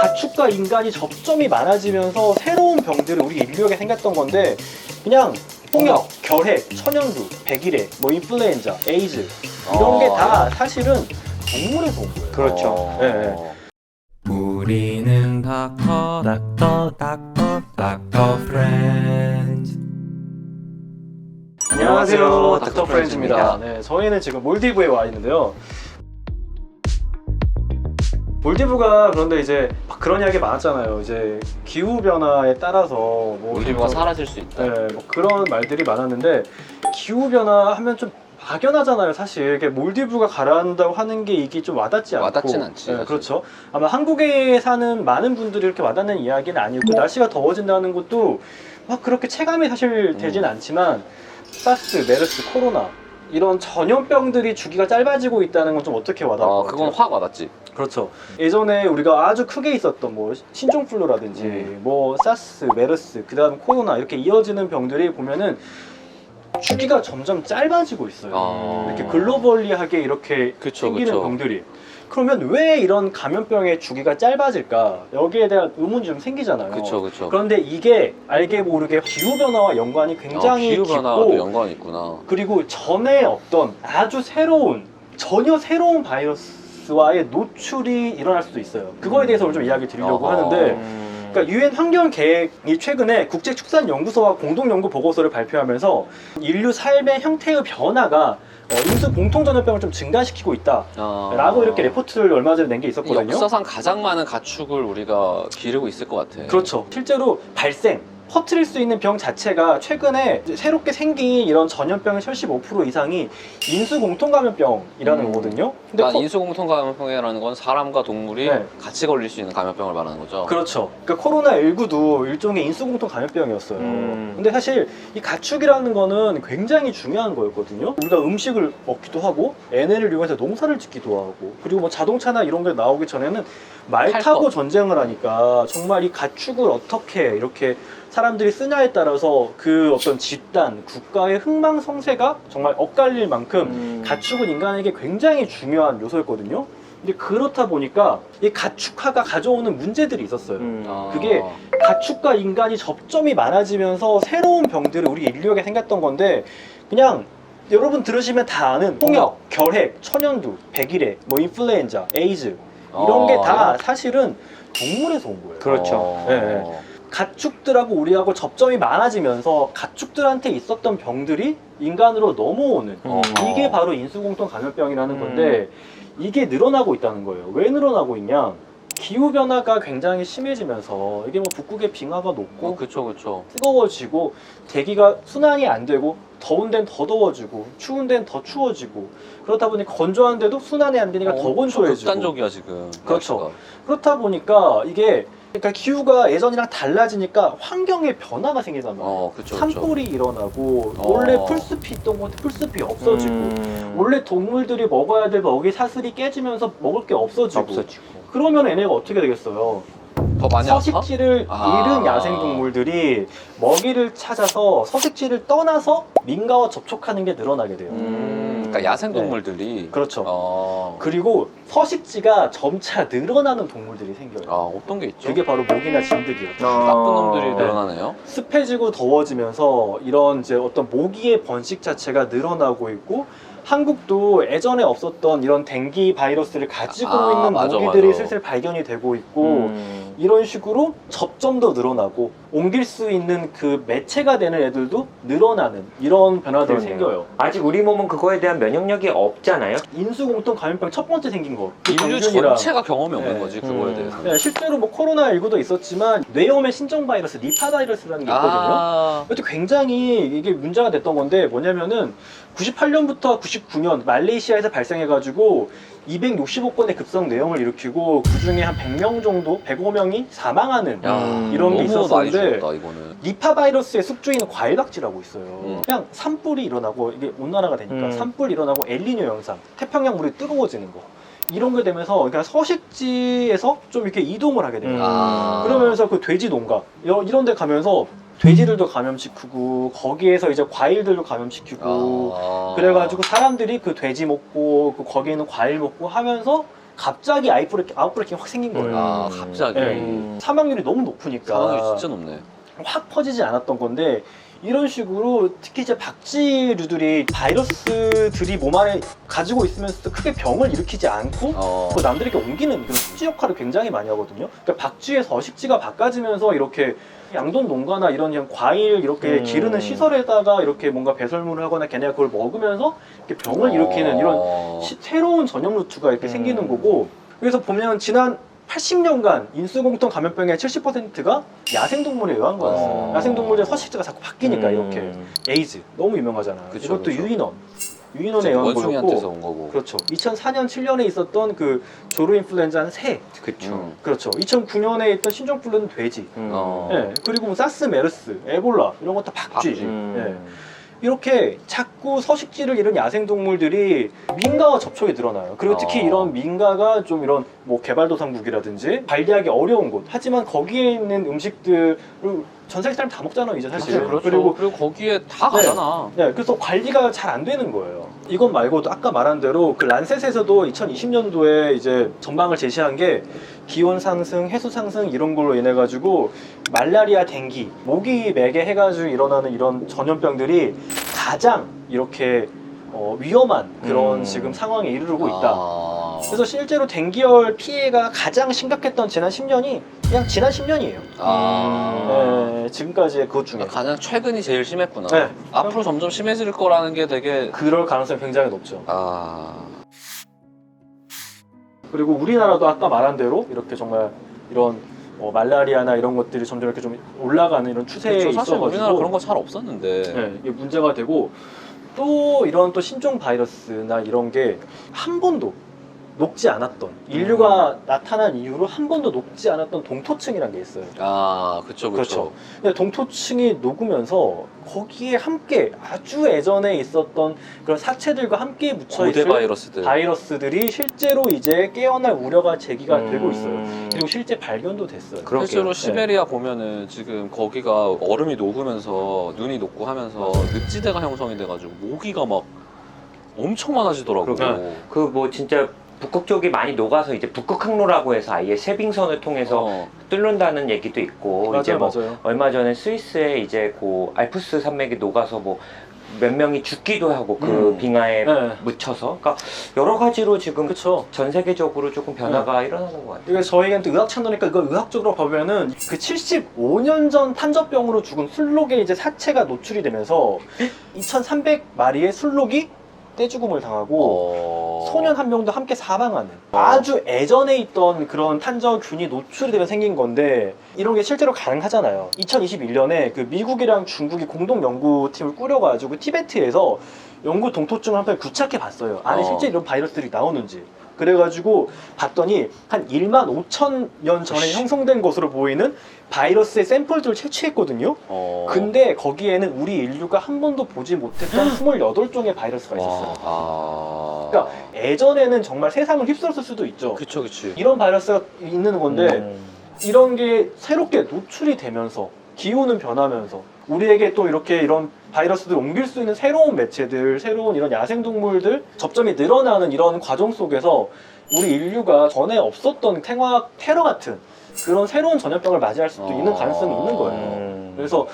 가축과 인간이 접점이 많아지면서 새로운 병들이 우리 인류에게 생겼던 건데 그냥 홍역, 결핵, 천연두, 백일해, 뭐 인플루엔자, 에이즈 이런 게 다 사실은 동물에서 온 거예요. 그렇죠. 네. 우리는 닥터 프렌즈. 안녕하세요, 닥터 프렌즈입니다. 네, 저희는 지금 몰디브에 와 있는데요. 몰디브가 그런데 이제 막 그런 이야기 많았잖아요. 이제 기후 변화에 따라서 뭐 몰디브가 사라질 수 있다. 네, 뭐 그런 말들이 많았는데 기후 변화 하면 좀 막연하잖아요. 사실 이게 몰디브가 가라앉는다고 하는 게 이게 좀 와닿지 않고 와닿진 않지. 네, 그렇죠. 아마 한국에 사는 많은 분들이 이렇게 와닿는 이야기는 아니고 날씨가 더워진다는 것도 막 그렇게 체감이 사실 되진 않지만 사스, 메르스, 코로나 이런 전염병들이 주기가 짧아지고 있다는 건 좀 어떻게 와닿을 것 같아요? 그건 확 와닿지. 그렇죠. 예전에 우리가 아주 크게 있었던 뭐 신종플루라든지 뭐 사스, 메르스, 그다음 코로나 이렇게 이어지는 병들이 보면은 주기가 점점 짧아지고 있어요. 이렇게 글로벌리하게 이렇게 생기는 병들이. 그러면 왜 이런 감염병의 주기가 짧아질까? 여기에 대한 의문이 좀 생기잖아요. 그렇죠. 그런데 이게 알게 모르게 기후변화와 연관이 굉장히 기후변화도 깊고 연관이 있구나. 그리고 전에 없던 아주 전혀 새로운 바이러스와의 노출이 일어날 수도 있어요. 그거에 대해서 오늘 좀 이야기 드리려고 하는데 그러니까 유엔 환경계획이 최근에 국제축산연구소와 공동연구 보고서를 발표하면서 인류 삶의 형태의 변화가 인수 공통전염병을 좀 증가시키고 있다 라고 이렇게 레포트를 얼마 전에 낸 게 있었거든요. 역사상 가장 많은 가축을 우리가 기르고 있을 것 같아. 그렇죠. 실제로 퍼뜨릴 수 있는 병 자체가 최근에 새롭게 생긴 이런 전염병의 75% 이상이 인수공통감염병이라는 거거든요. 근데 그러니까 인수공통감염병이라는 건 사람과 동물이 네. 같이 걸릴 수 있는 감염병을 말하는 거죠. 그렇죠. 그러니까 코로나19도 일종의 인수공통감염병이었어요. 근데 사실 이 가축이라는 거는 굉장히 중요한 거였거든요. 우리가 음식을 먹기도 하고 에너지를 이용해서 농사를 짓기도 하고 그리고 뭐 자동차나 이런 게 나오기 전에는 말 타고 전쟁을 하니까 정말 이 가축을 어떻게 이렇게 사람들이 쓰냐에 따라서 그 어떤 집단, 국가의 흥망성쇠가 정말 엇갈릴 만큼 가축은 인간에게 굉장히 중요한 요소였거든요. 근데 그렇다 보니까 이 가축화가 가져오는 문제들이 있었어요. 그게 가축과 인간이 접점이 많아지면서 새로운 병들이 우리 인류에게 생겼던 건데 그냥 여러분 들으시면 다 아는 홍역, 결핵, 천연두, 백일해, 뭐 인플루엔자, 에이즈 이런 게 다 사실은 동물에서 온 거예요. 그렇죠. 네. 가축들하고 우리하고 접점이 많아지면서 가축들한테 있었던 병들이 인간으로 넘어오는 이게 바로 인수공통 감염병이라는 건데 이게 늘어나고 있다는 거예요. 왜 늘어나고 있냐? 기후변화가 굉장히 심해지면서 이게 뭐 북극의 빙하가 녹고 그렇죠. 뜨거워지고 대기가 순환이 안 되고 더운 데는 더 더워지고 추운 데는 더 추워지고 그렇다 보니 건조한 데도 순환이 안 되니까 더 건조해지고 극단적이야 지금. 그렇죠. 날씨가. 그렇다 보니까 이게 그러니까 기후가 예전이랑 달라지니까 환경에 변화가 생기단 말이에요. 그렇죠. 산불이 일어나고 원래 풀숲이 있던 곳에 풀숲이 없어지고 원래 동물들이 먹어야 될 먹이 사슬이 깨지면서 먹을 게 없어지고. 그러면 얘네가 어떻게 되겠어요? 더 많이 서식지를 잃은 야생동물들이 먹이를 찾아서 서식지를 떠나서 민가와 접촉하는 게 늘어나게 돼요. 그러니까 야생동물들이 그렇죠. 그리고 서식지가 점차 늘어나는 동물들이 생겨요. 어떤 게 있죠? 그게 바로 모기나 진드기였죠. 나쁜 놈들이 늘어나네요. 습해지고 더워지면서 이런 이제 어떤 모기의 번식 자체가 늘어나고 있고 한국도 예전에 없었던 이런 댕기 바이러스를 가지고 있는 모기들이 슬슬 발견이 되고 있고 이런 식으로 접점도 늘어나고 옮길 수 있는 그 매체가 되는 애들도 늘어나는 이런 변화들이 생겨요. 아직 우리 몸은 그거에 대한 면역력이 없잖아요. 인수공통 감염병 첫 번째 생긴 거. 인류 전체가 경험이 없는 거지 그거에 대해서. 네, 실제로 뭐 코로나19도 있었지만 뇌염의 신종 바이러스, 니파 바이러스라는 게 있거든요. 이것도 굉장히 이게 문제가 됐던 건데 뭐냐면은 98년부터 99년 말레이시아에서 발생해가지고 265건의 급성 뇌염을 일으키고 그 중에 한 100명 정도, 105명이 사망하는 이런 게 있었었는데 니파 바이러스의 숙주인 과일박쥐라고 있어요. 그냥 산불이 일어나고 이게 온난화가 되니까 산불이 일어나고 엘니뇨 현상, 태평양 물이 뜨거워지는 거 이런 게 되면서 그러니까 서식지에서 좀 이렇게 이동을 하게 됩니다. 그러면서 그 돼지 농가 이런 데 가면서 돼지들도 감염시키고 거기에서 이제 과일들도 감염시키고 그래가지고 사람들이 그 돼지 먹고 그 거기에 있는 과일 먹고 하면서 갑자기 아웃브레이킹 확 생긴 거예요. 아 갑자기 네. 사망률이 너무 높으니까 상황이 진짜 높네. 확 퍼지지 않았던 건데 이런 식으로 특히 이제 박쥐류들이 바이러스들이 몸 안에 가지고 있으면서도 크게 병을 일으키지 않고 그 남들에게 옮기는 그런 숙지 역할을 굉장히 많이 하거든요. 그러니까 박쥐에서 어식지가 바꿔지면서 이렇게 양돈 농가나 이런 그냥 과일 이렇게 기르는 시설에다가 이렇게 뭔가 배설물을 하거나 걔네가 그걸 먹으면서 이렇게 병을 일으키는 이런 새로운 전염 루트가 이렇게 생기는 거고, 그래서 보면 지난 80년간 인수공통 감염병의 70%가 야생동물에 의한 거였어요. 야생동물의 서식지가 자꾸 바뀌니까 이렇게. 에이즈 너무 유명하잖아요. 그쵸, 이것도 그쵸. 유인원에 의한 원숭이한테서 거였고, 온 거고. 그렇죠. 2004년 7년에 있었던 그 조루 인플루엔자는 새, 그쵸. 그렇죠. 2009년에 있던 신종플루는 돼지, 어. 예, 그리고 뭐 사스, 메르스, 에볼라 이런 것도 박쥐. 예. 이렇게 자꾸 서식지를 잃은 야생동물들이 민가와 접촉이 늘어나요. 그리고 특히 이런 민가가 좀 이런 뭐 개발도상국이라든지 관리하기 어려운 곳, 하지만 거기에 있는 음식들을 전 세계 사람 다 먹잖아요, 이제 사실. 그리고 거기에 다 가잖아. 네, 그래서 관리가 잘 안 되는 거예요. 이것 말고도 아까 말한 대로 그 란셋에서도 2020년도에 이제 전망을 제시한 게 기온 상승, 해수 상승 이런 걸로 인해 가지고 말라리아, 댕기, 모기 매개 해가지고 일어나는 이런 전염병들이 가장 이렇게 위험한 그런 지금 상황에 이르르고 있다. 그래서 실제로 댕기열 피해가 가장 심각했던 지난 10년이 그냥 지난 10년이에요. 네, 지금까지의 그것 중에. 가장 최근이 제일 심했구나. 네. 앞으로 점점 심해질 거라는 게 되게 그럴 가능성이 굉장히 높죠. 아. 그리고 우리나라도 아까 말한 대로 이렇게 정말 이런 말라리아나 이런 것들이 점점 이렇게 좀 올라가는 이런 추세에 그렇죠. 사실 있어가지고 우리나라 그런 거 잘 없었는데. 네, 이게 문제가 되고, 또 이런 또 신종 바이러스나 이런 게 한 번도 녹지 않았던, 인류가 나타난 이후로 한 번도 녹지 않았던 동토층이라는 게 있어요. 아, 그쵸. 근데 동토층이 녹으면서 거기에 함께 아주 예전에 있었던 그런 사체들과 함께 묻혀 고대 있을 바이러스들. 바이러스들이 실제로 이제 깨어날 우려가 제기가 되고 있어요. 그리고 실제 발견도 됐어요. 실제로 시베리아 보면은 지금 거기가 얼음이 녹으면서 눈이 녹고 하면서 늪지대가 형성이 돼가지고 모기가 막 엄청 많아지더라고. 그 뭐 진짜 북극 쪽이 많이 녹아서 이제 북극 항로라고 해서 아예 쉐빙선을 통해서 뚫는다는 얘기도 있고, 맞아요, 이제 뭐 맞아요. 얼마 전에 스위스에 이제 그 알프스 산맥이 녹아서 뭐 몇 명이 죽기도 하고 그 빙하에 묻혀서, 그러니까 여러 가지로 지금 그렇죠. 전 세계적으로 조금 변화가 일어나는 것 같아요. 이게 저희가 또 의학 채널이니까 이걸 의학적으로 보면은 그 75년 전 탄저병으로 죽은 술록의 이제 사체가 노출이 되면서 2,300마리의 술록이 떼죽음을 당하고 소년 한 명도 함께 사망하는 아주 예전에 있던 그런 탄저균이 노출이 되면 생긴 건데, 이런 게 실제로 가능하잖아요. 2021년에 그 미국이랑 중국이 공동 연구팀을 꾸려가지고 티베트에서 영구 동토증을 한 번 구착해 봤어요. 안에 실제 이런 바이러스들이 나오는지. 그래가지고 봤더니 한 1만 5천 년 전에 형성된 것으로 보이는 바이러스의 샘플들을 채취했거든요. 근데 거기에는 우리 인류가 한 번도 보지 못했던 28종의 바이러스가 있었어요. 그러니까 예전에는 정말 세상을 휩쓸었을 수도 있죠. 그쵸. 이런 바이러스가 있는 건데 이런 게 새롭게 노출이 되면서 기후는 변하면서 우리에게 또 이렇게 이런 바이러스들을 옮길 수 있는 새로운 매체들, 새로운 이런 야생동물들 접점이 늘어나는 이런 과정 속에서 우리 인류가 전에 없었던 테러 같은 그런 새로운 전염병을 맞이할 수도 있는 가능성이 있는 거예요. 그래서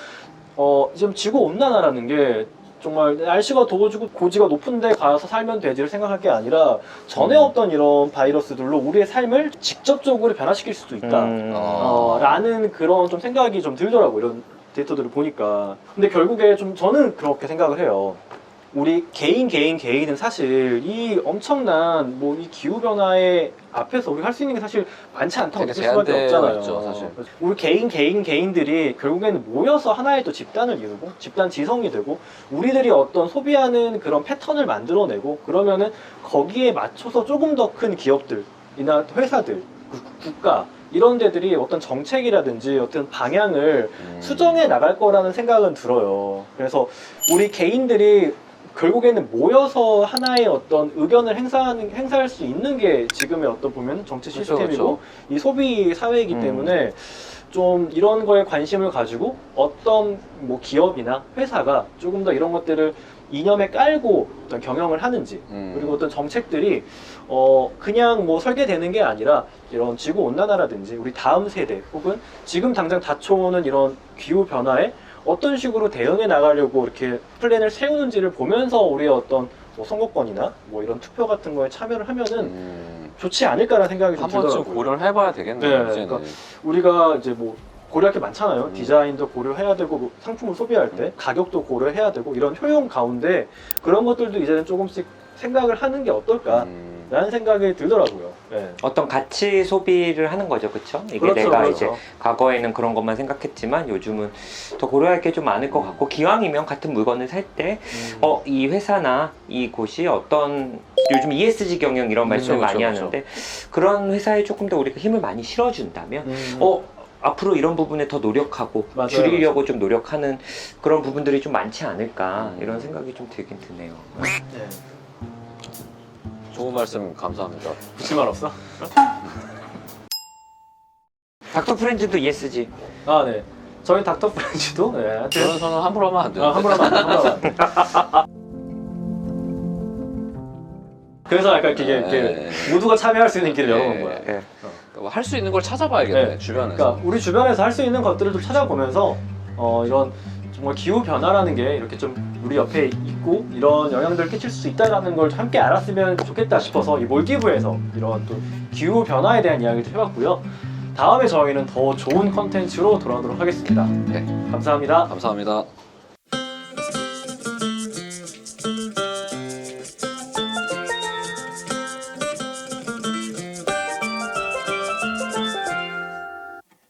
지금 지구온난화라는 게 정말 날씨가 더워지고 고지가 높은 데 가서 살면 되지를 생각할 게 아니라 전에 없던 이런 바이러스들로 우리의 삶을 직접적으로 변화시킬 수도 있다 라는 그런 좀 생각이 좀 들더라고요, 이런 데이터들을 보니까. 근데 결국에 좀 저는 그렇게 생각을 해요. 우리 개인은 사실 이 엄청난 뭐 이 기후 변화의 앞에서 우리가 할 수 있는 게 사실 많지 않다고 되게 느낄 수밖에 제한되어 없잖아요. 있죠, 사실. 우리 개인들이 결국에는 모여서 하나의 또 집단을 이루고 집단 지성이 되고 우리들이 어떤 소비하는 그런 패턴을 만들어내고, 그러면은 거기에 맞춰서 조금 더 큰 기업들이나 회사들, 국가 이런 데들이 어떤 정책이라든지 어떤 방향을 수정해 나갈 거라는 생각은 들어요. 그래서 우리 개인들이 결국에는 모여서 하나의 어떤 의견을 행사할 수 있는 게 지금의 어떤 보면 정치 시스템이고 이 소비 사회이기 때문에 좀 이런 거에 관심을 가지고 어떤 뭐 기업이나 회사가 조금 더 이런 것들을 이념에 깔고 어떤 경영을 하는지 그리고 어떤 정책들이 그냥 뭐 설계되는 게 아니라 이런 지구 온난화라든지 우리 다음 세대 혹은 지금 당장 닥쳐오는 이런 기후 변화에 어떤 식으로 대응해 나가려고 이렇게 플랜을 세우는지를 보면서 우리의 어떤 뭐 선거권이나 뭐 이런 투표 같은 거에 참여를 하면은 좋지 않을까라는 생각이 좀 한 번쯤 들더라고요. 고려를 해봐야 되겠네요. 네, 이제는. 그러니까 우리가 이제 뭐 고려할 게 많잖아요. 디자인도 고려해야 되고 뭐 상품을 소비할 때 가격도 고려해야 되고 이런 효용 가운데 그런 것들도 이제는 조금씩 생각을 하는 게 어떨까라는 생각이 들더라고요. 네. 어떤 가치 소비를 하는 거죠, 그렇죠? 이게 그렇죠, 내가 그렇죠. 이제 과거에는 그런 것만 생각했지만 요즘은 더 고려할 게 좀 많을 것 같고 기왕이면 같은 물건을 살 때 이 회사나 이곳이 어떤 요즘 ESG 경영 이런 말씀을 그렇죠, 많이 그렇죠. 하는데 그런 회사에 조금 더 우리가 힘을 많이 실어준다면 앞으로 이런 부분에 더 노력하고 맞아요, 줄이려고 좀 노력하는 그런 부분들이 좀 많지 않을까 이런 생각이 좀 들긴 드네요. 네. 좋은 말씀 감사합니다. 붙일 말 없어? 닥터 프렌즈도 ESG. 아, 네. 저희 닥터 프렌즈도 네, 하여튼 그런 선은 함부로 하면 안 되는데. 함부로 하면 안 돼, 함부로 하면 안 돼. 그래서 약간 이렇게 모두가 참여할 수 있는 길을 열어놓은 거야. 네. 할 수 있는 걸 찾아봐야겠네. 네. 주변에서. 그러니까 우리 주변에서 할 수 있는 것들을 좀 찾아보면서 이런 정말 기후 변화라는 게 이렇게 좀 우리 옆에 있고 이런 영향들을 끼칠 수 있다라는 걸 함께 알았으면 좋겠다 싶어서 이 몰기부에서 이런 또 기후 변화에 대한 이야기를 해봤고요. 다음에 저희는 더 좋은 컨텐츠로 돌아오도록 하겠습니다. 네. 감사합니다. 감사합니다.